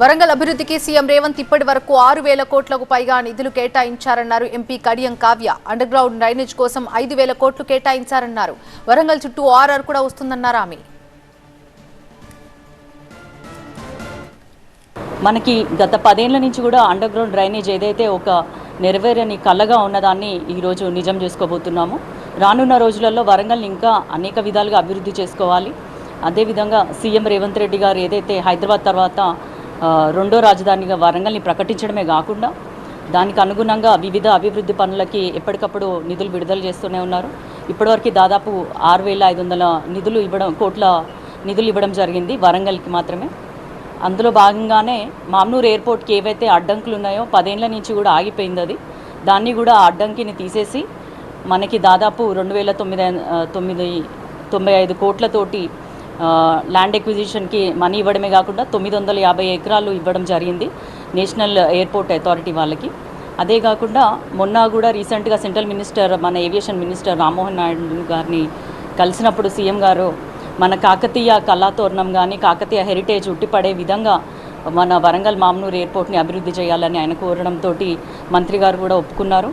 వరంగల్ అభివృద్ధికి సీఎం రేవంత్ ఇప్పటి వరకు 6,000 కోట్లకు పైగా నిధులు కేటాయించారన్నారు MP Kadiyam Kavya. Underground drainage కోసం 5,000 కోట్లు కేటాయించారన్నారు. వరంగల్ చుట్టూ ఆర్ఆర్ కూడా వస్తుందన్నారు ఆమె. మనకి గత 10 ఏళ్ల నుంచి కూడా అండర్ గ్రౌండ్ డ్రైనేజ్ ఏదైతే ఒక నెరవేరని కళగా ఉన్నదాన్ని ఈరోజు నిజం చేసుకోబోతున్నాము. రానున్న రోజులలో వరంగల్ని ఇంకా అనేక విధాలుగా అభివృద్ధి చేసుకోవాలి. అదేవిధంగా సీఎం రేవంత్ రెడ్డి గారు ఏదైతే హైదరాబాద్ తర్వాత రెండో రాజధానిగా వరంగల్ని ప్రకటించడమే కాకుండా దానికి అనుగుణంగా వివిధ అభివృద్ధి పనులకి ఎప్పటికప్పుడు నిధులు విడుదల చేస్తూనే ఉన్నారు. ఇప్పటివరకు దాదాపు 6,500 కోట్ల నిధులు ఇవ్వడం జరిగింది వరంగల్కి మాత్రమే. అందులో భాగంగానే మామ్నూర్ ఎయిర్పోర్ట్కి ఏవైతే అడ్డంకులు ఉన్నాయో 10 ఏళ్ల నుంచి కూడా ఆగిపోయింది. అది దాన్ని కూడా అడ్డంకిని తీసేసి మనకి దాదాపు 2,995 కోట్లతోటి ల్యాండ్ ఎక్విజిషన్కి మనీ ఇవ్వడమే కాకుండా 950 ఎకరాలు ఇవ్వడం జరిగింది నేషనల్ ఎయిర్పోర్ట్ అథారిటీ వాళ్ళకి. అదే కాకుండా మొన్న కూడా రీసెంట్గా సెంట్రల్ మినిస్టర్ మన ఏవియేషన్ మినిస్టర్ రామ్మోహన్ నాయుడు గారిని కలిసినప్పుడు సీఎం గారు మన కాకతీయ కళాతోరణం కానీ కాకతీయ హెరిటేజ్ ఉట్టిపడే విధంగా మన వరంగల్ మామ్నూర్ ఎయిర్పోర్ట్ని అభివృద్ధి చేయాలని ఆయన కోరడంతో మంత్రి గారు కూడా ఒప్పుకున్నారు.